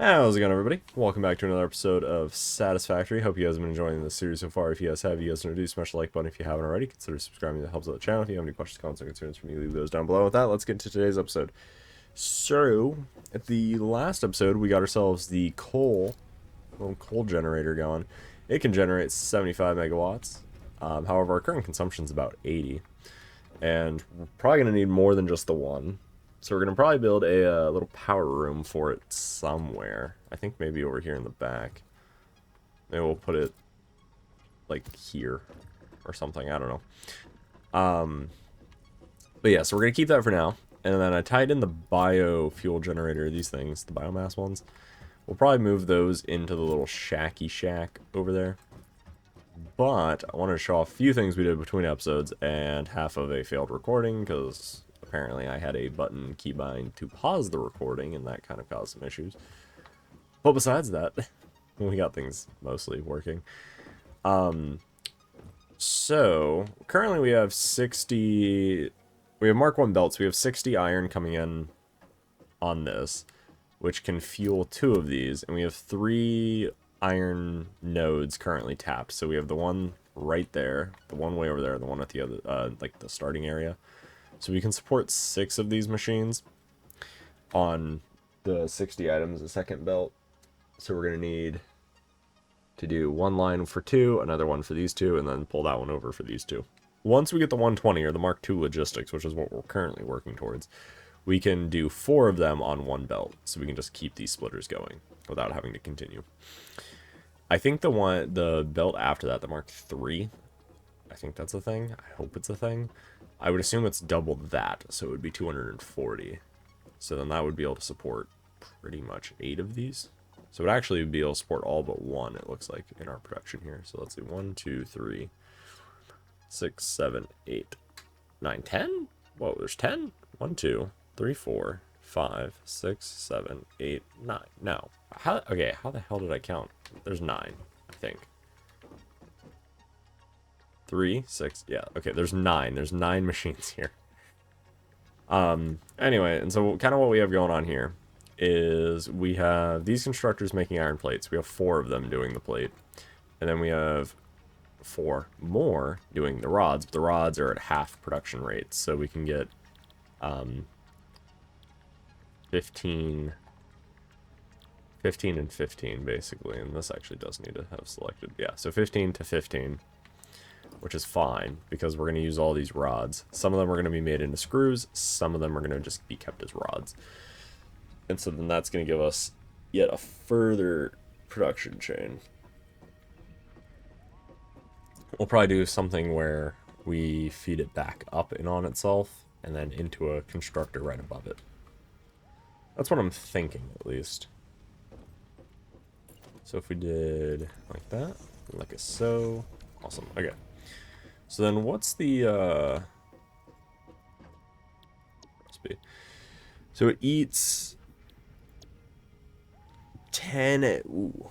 How's it going, everybody? Welcome back to another episode of Satisfactory. Hope you guys have been enjoying this series so far. If you guys have, you guys know to do, smash the like button if you haven't already. Consider subscribing, that helps out the channel. If you have any questions, comments, or concerns for me, leave those down below. With that, let's get into today's episode. So, at the last episode, we got ourselves the little coal generator going. It can generate 75 megawatts. However, our current consumption is about 80. And we're probably going to need more than just the one. So we're going to probably build a little power room for it somewhere. I think maybe over here in the back. Maybe we'll put it, like, here or something. I don't know. But yeah, so we're going to keep that for now. And then I tied in the biofuel generator, these things, the biomass ones. We'll probably move those into the little shacky shack over there. But I wanted to show off a few things we did between episodes and half of a failed recording because apparently I had a button keybind to pause the recording and that kind of caused some issues. But besides that, we got things mostly working. So currently we have 60, we have Mark 1 belts, we have 60 iron coming in on this, which can fuel 2 of these, and we have 3 iron nodes currently tapped. So we have the one right there, the one way over there, the one at the other, like the starting area. So we can support 6 of these machines on the 60 items a second belt. So we're going to need to do one line for 2, another one for these 2, and then pull that one over for these 2. Once we get the 120, or the Mark II logistics, which is what we're currently working towards, we can do 4 of them on one belt. So we can just keep these splitters going without having to continue. I think the belt after that, the Mark III, I think that's a thing. I hope it's a thing. I would assume it's double that, so it would be 240. So then that would be able to support pretty much 8 of these. So it would actually be able to support all but 1, it looks like, in our production here. So let's see, 1, 2, 3, 6, 7, 8, 9, 10? Whoa, there's 10? 1, 2, 3, 4, 5, 6, 7, 8, 9. No. Okay, how the hell did I count? There's 9, I think. 3, 6, yeah, okay, there's 9. There's 9 machines here. Anyway, and so kind of what we have going on here is we have these constructors making iron plates. We have 4 of them doing the plate. And then we have 4 more doing the rods. But the rods are at half production rates, so we can get 15 and 15 basically, and this actually does need to have selected. Yeah, so 15 to 15, which is fine because we're going to use all these rods. Some of them are going to be made into screws, some of them are going to just be kept as rods. And so then that's going to give us yet a further production chain. We'll probably do something where we feed it back up and on itself and then into a constructor right above it. That's what I'm thinking, at least. So if we did like that, like a so, awesome. Okay. So then what's the recipe? So it eats 10. Ooh.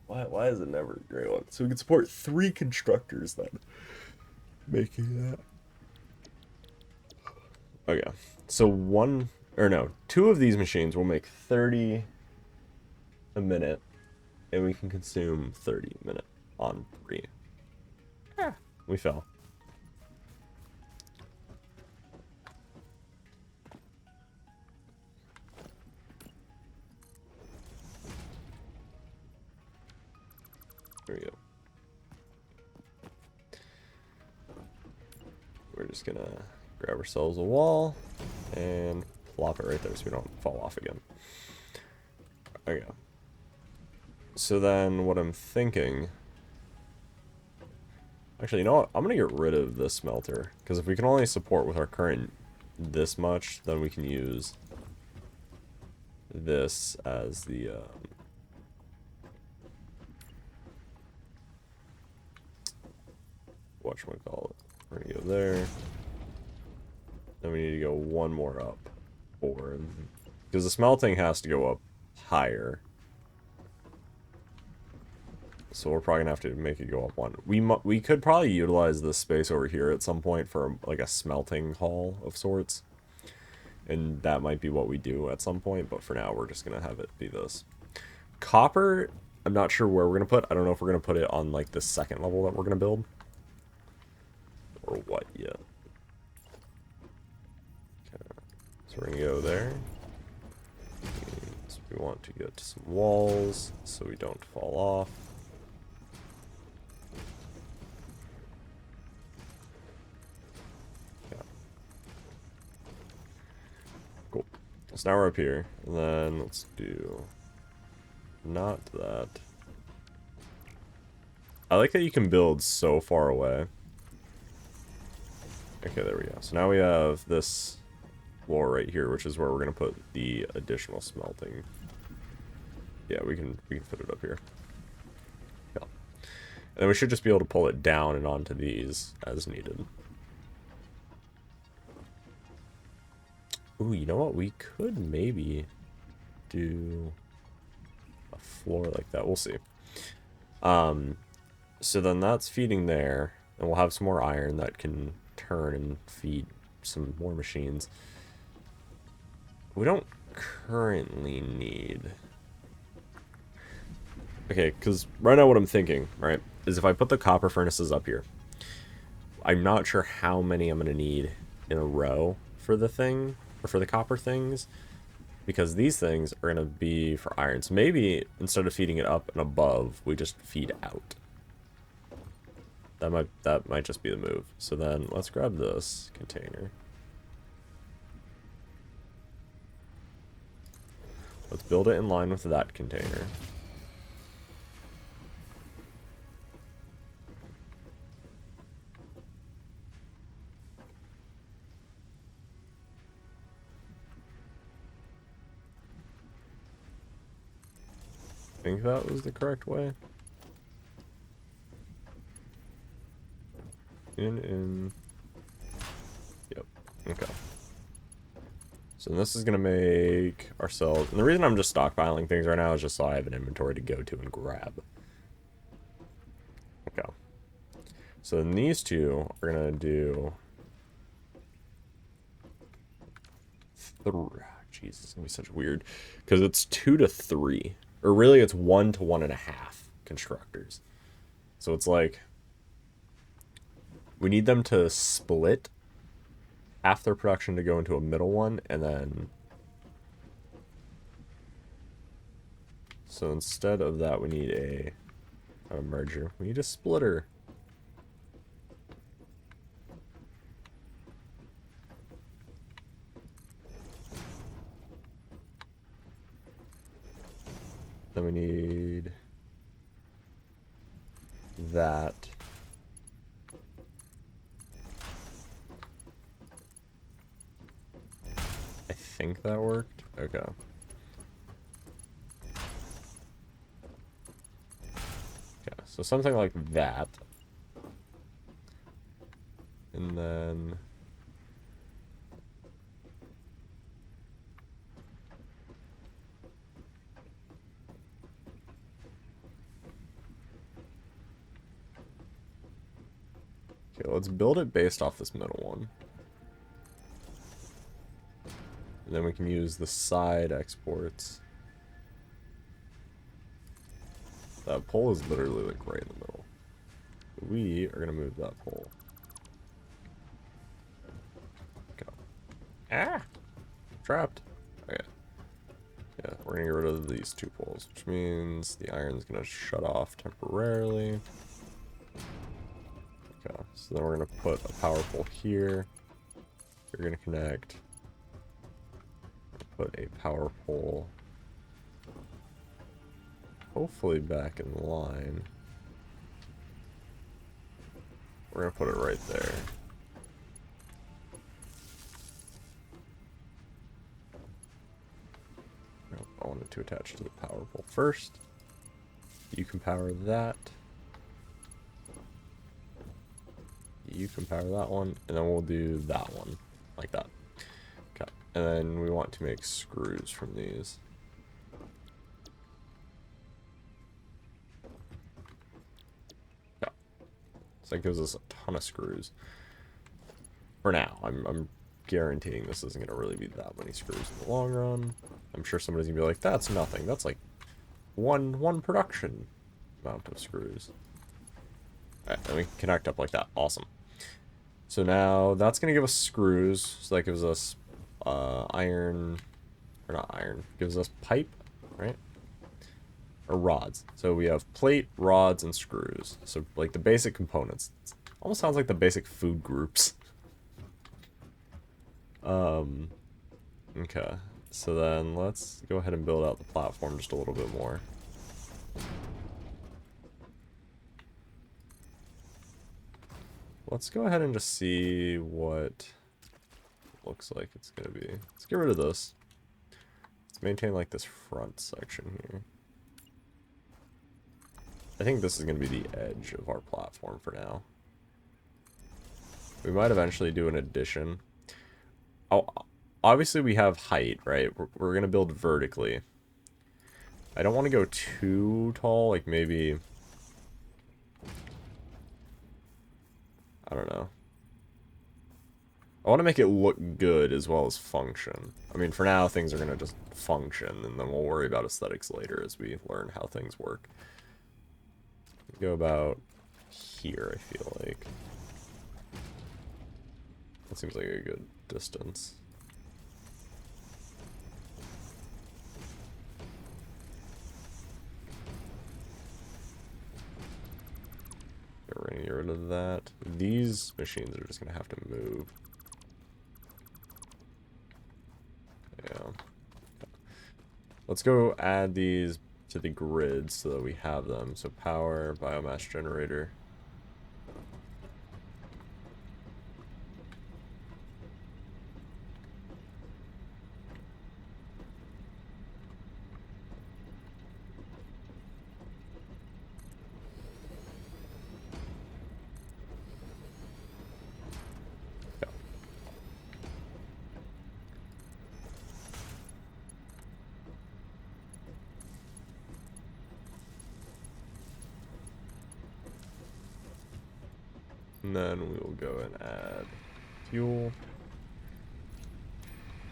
Why is it never a great one? So we can support 3 constructors then. Making that. Okay. So 2 of these machines will make 30 a minute. And we can consume 30 a minute on 3. Ah, we fell. There we go. We're just gonna grab ourselves a wall and plop it right there so we don't fall off again. Okay. So then what I'm thinking... Actually, you know what? I'm gonna get rid of this smelter. Because if we can only support with our current this much, then we can use this as the... whatchamacallit. We're gonna go there. Then we need to go one more up. Forward. Because the smelting has to go up higher. So we're probably gonna have to make it go up 1. We could probably utilize this space over here at some point for like a smelting hall of sorts. And that might be what we do at some point, but for now we're just gonna have it be this. Copper, I'm not sure where we're going to put. I don't know if we're going to put it on, like, the second level that we're going to build. Or what yet. Okay. So we're going to go there. So we want to get some walls so we don't fall off. Yeah. Cool. So now we're up here. And then let's do... not that. I like that you can build so far away. Okay, there we go. So now we have this floor right here, which is where we're gonna put the additional smelting. Yeah, we can fit it up here. Yeah. And then we should just be able to pull it down and onto these as needed. Ooh, you know what? We could maybe do a floor like that. We'll see. So then that's feeding there, and we'll have some more iron that can turn and feed some more machines. We don't currently need... Okay, because right now what I'm thinking, right, is if I put the copper furnaces up here, I'm not sure how many I'm going to need in a row for the thing, or for the copper things, because these things are going to be for iron. So maybe instead of feeding it up and above, we just feed out. That might just be the move. So then let's grab this container. Let's build it in line with that container. I think that was the correct way. In. Yep. Okay. So this is going to make ourselves... And the reason I'm just stockpiling things right now is just so I have an inventory to go to and grab. Okay. So then these two are going to do... Jeez, it's going to be such weird. Because it's 2 to 3. Or really, it's 1 to 1.5 constructors. So it's like... We need them to split half their production to go into a middle one, and then... So instead of that, we need a merger. We need a splitter. Then we need that. I think that worked. Okay. Okay, so something like that. And then... Okay, let's build it based off this middle one. And then we can use the side exports. That pole is literally like right in the middle. We are gonna move that pole. Go. Ah! Trapped. Okay. Yeah, we're gonna get rid of these 2 poles, which means the iron's gonna shut off temporarily. Okay, so then we're gonna put a power pole here. You're gonna connect. Put a power pole hopefully back in line. We're gonna put it right there. Nope, I wanted to attach to the power pole first. You can power that. You can power that one, and then we'll do that one like that. Okay, and then we want to make screws from these. So that gives us a ton of screws. For now, I'm guaranteeing this isn't going to really be that many screws in the long run. I'm sure somebody's going to be like, that's nothing. That's like one production amount of screws. Alright, then we connect up like that. Awesome. So now that's going to give us screws. So that gives us iron, or not iron, gives us pipe, right? Or rods. So we have plate, rods, and screws. So like the basic components. It almost sounds like the basic food groups. Okay. So then let's go ahead and build out the platform just a little bit more. Let's go ahead and just see what it looks like it's going to be. Let's get rid of this. Let's maintain like this front section here. I think this is going to be the edge of our platform for now. We might eventually do an addition. Oh, obviously we have height, right? We're going to build vertically. I don't want to go too tall, like maybe... I don't know. I want to make it look good as well as function. I mean, for now, things are going to just function, and then we'll worry about aesthetics later as we learn how things work. Go about here, I feel like. That seems like a good distance. We're gonna get rid of that. These machines are just gonna have to move. Yeah. Let's go add these to the grid so that we have them. So power, biomass generator. And then we will go and add fuel.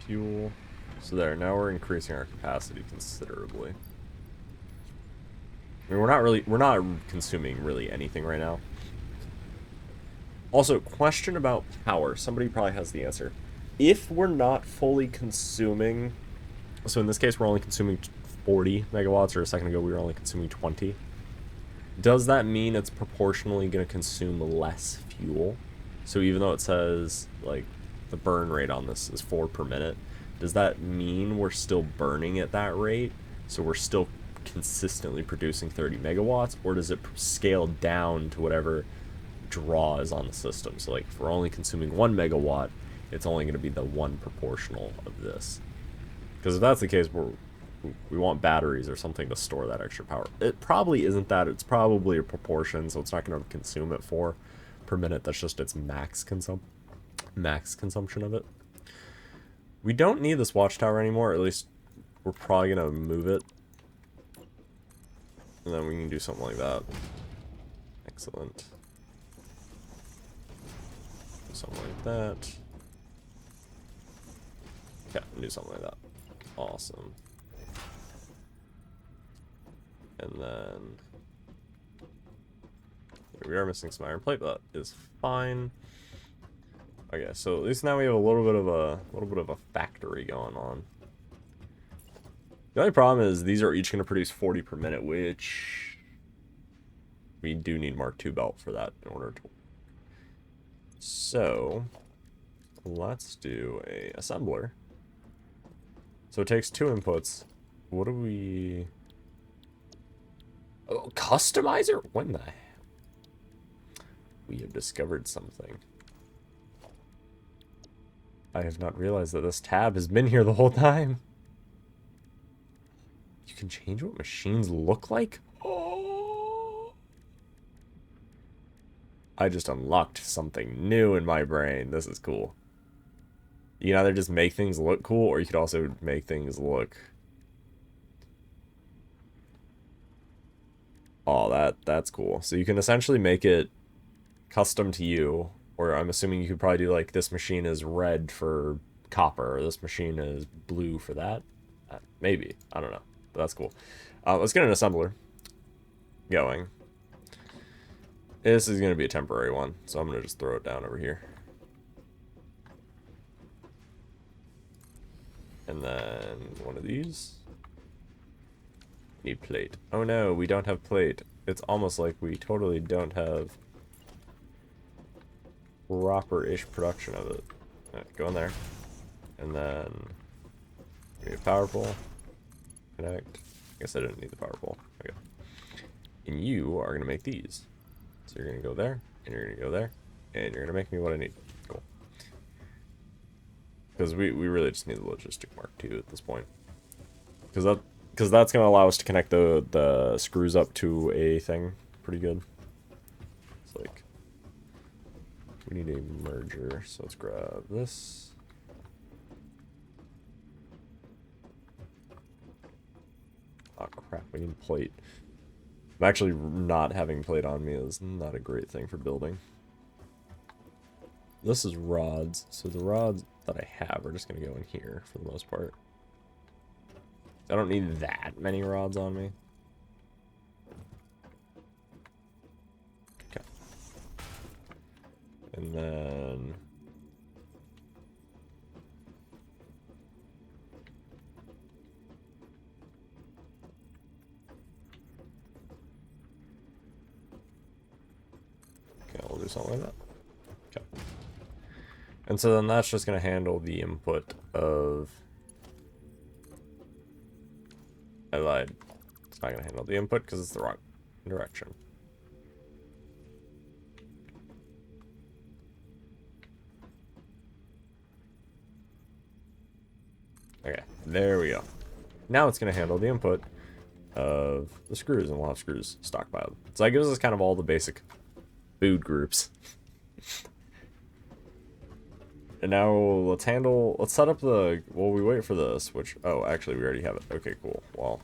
Fuel. So there, now we're increasing our capacity considerably. I mean, we're not consuming really anything right now. Also, question about power. Somebody probably has the answer. If we're not fully consuming, so in this case we're only consuming 40 megawatts, or a second ago we were only consuming 20. Does that mean it's proportionally going to consume less fuel? So even though it says, like, the burn rate on this is 4 per minute, does that mean we're still burning at that rate? So we're still consistently producing 30 megawatts? Or does it scale down to whatever draw is on the system? So, like, if we're only consuming 1 megawatt, it's only going to be the 1 proportional of this. Because if that's the case, we want batteries or something to store that extra power. It probably isn't that. It's probably a proportion, so it's not going to consume it 4 per minute. That's just its max consumption of it. We don't need this watchtower anymore. At least we're probably going to move it. And then we can do something like that. Excellent. Something like that. Yeah, do something like that. Awesome. And then we are missing some iron plate, but that is fine. Okay, so at least now we have a little bit of a factory going on. The only problem is these are each going to produce 40 per minute, which we do need Mark II belt for that in order to. So let's do a assembler. So it takes 2 inputs. What do we? Oh, customizer? When the hell? We have discovered something. I have not realized that this tab has been here the whole time. You can change what machines look like? Oh! I just unlocked something new in my brain. This is cool. You can either just make things look cool, or you could also make things look... Oh, that's cool. So you can essentially make it custom to you, or I'm assuming you could probably do like this machine is red for copper, or this machine is blue for that. Maybe. I don't know. but that's cool. Let's get an assembler going. This is going to be a temporary one, so I'm going to just throw it down over here. And then one of these. Need plate. Oh no, we don't have plate. It's almost like we totally don't have proper-ish production of it. Alright, go in there. And then we need a power pole. Connect. I guess I didn't need the power pole. Okay. And you are going to make these. So you're going to go there, and you're going to go there, and you're going to make me what I need. Cool. Because we really just need the logistic mark II at this point. Because that's going to allow us to connect the screws up to a thing pretty good. It's like, we need a merger, so let's grab this. Oh crap, we need plate. Actually, not having plate on me is not a great thing for building. This is rods, so the rods that I have are just going to go in here for the most part. I don't need that many rods on me. Okay. And then... okay, we'll do something like that. Okay. And so then that's just going to handle the input of... I lied. It's not going to handle the input because it's the wrong direction. Okay, there we go. Now it's going to handle the input of the screws, and we'll have screws stockpiled. So that gives us kind of all the basic food groups. And now let's set up the, well, we wait for this, which, oh, actually we already have it. Okay, cool. Well,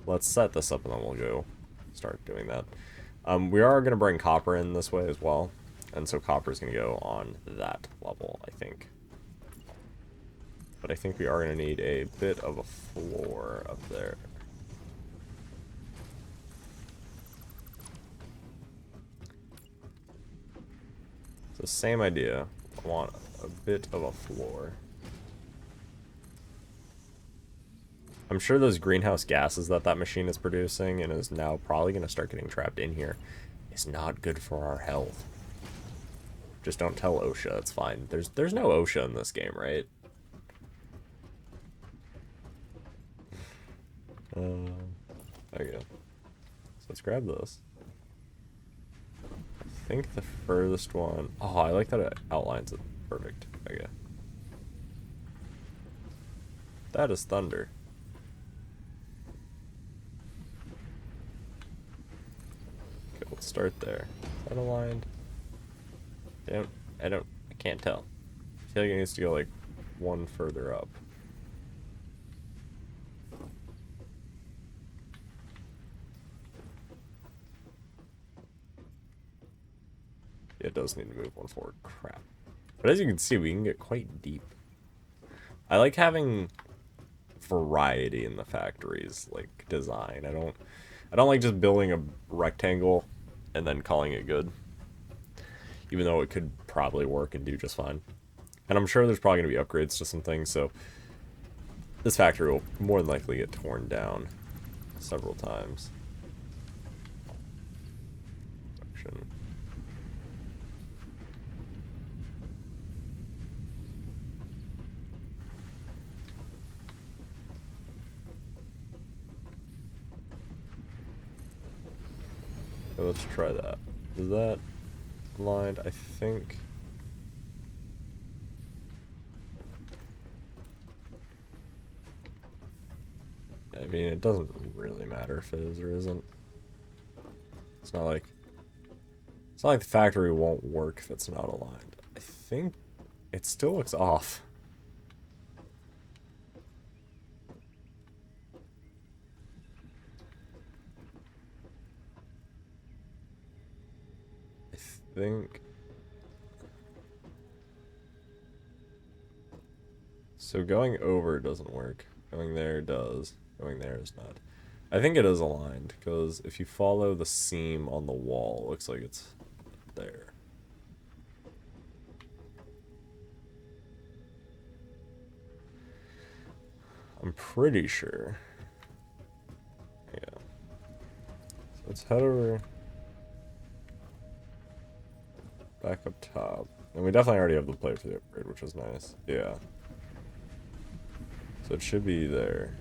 let's set this up and then we'll go start doing that. We are going to bring copper in this way as well. And so copper is going to go on that level, I think. But I think we are going to need a bit of a floor up there. So same idea. I want a bit of a floor. I'm sure those greenhouse gases that machine is producing and is now probably going to start getting trapped in here is not good for our health. Just don't tell OSHA, it's fine. There's no OSHA in this game, right? There you go. So let's grab this. I think the furthest one... oh, I like that it outlines it. Perfect. Okay. That is thunder. Okay, let's start there. Is that aligned? I can't tell. I feel like it needs to go like one further up. It does need to move one forward. Crap. But as you can see, we can get quite deep. I like having variety in the factory's like design. I don't like just building a rectangle and then calling it good. Even though it could probably work and do just fine. And I'm sure there's probably going to be upgrades to some things, so this factory will more than likely get torn down several times. So let's try that. Is that aligned? I think. I mean, it doesn't really matter if it is or isn't. It's not like the factory won't work if it's not aligned. I think it still looks off. I think. So going over doesn't work. Going there does. Going there is not. I think it is aligned, because if you follow the seam on the wall, it looks like it's there. I'm pretty sure. Yeah. So let's head over back up top. And we definitely already have the plate for the upgrade, which is nice. Yeah. So it should be there.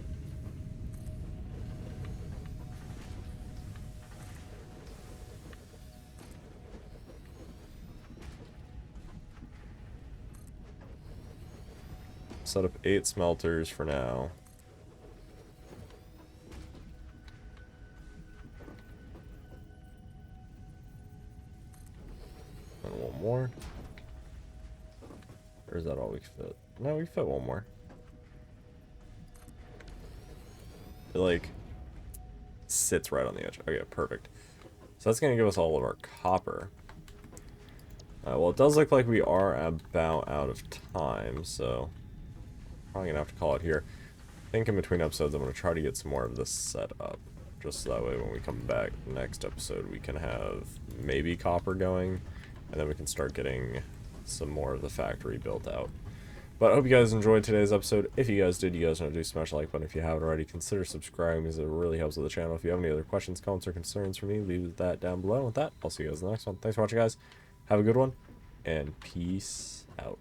Set up 8 smelters for now. And one more. Or is that all we fit? No, we fit one more. It, like, sits right on the edge. Okay, perfect. So that's going to give us all of our copper. Well, it does look like we are about out of time, so probably going to have to call it here. I think in between episodes I'm going to try to get some more of this set up. Just so that way when we come back next episode we can have maybe copper going, and then we can start getting some more of the factory built out. But I hope you guys enjoyed today's episode. If you guys did, you guys know to do smash the like button. If you haven't already, consider subscribing because it really helps with the channel. If you have any other questions, comments, or concerns for me, leave that down below. With that, I'll see you guys in the next one. Thanks for watching, guys. Have a good one, and peace out.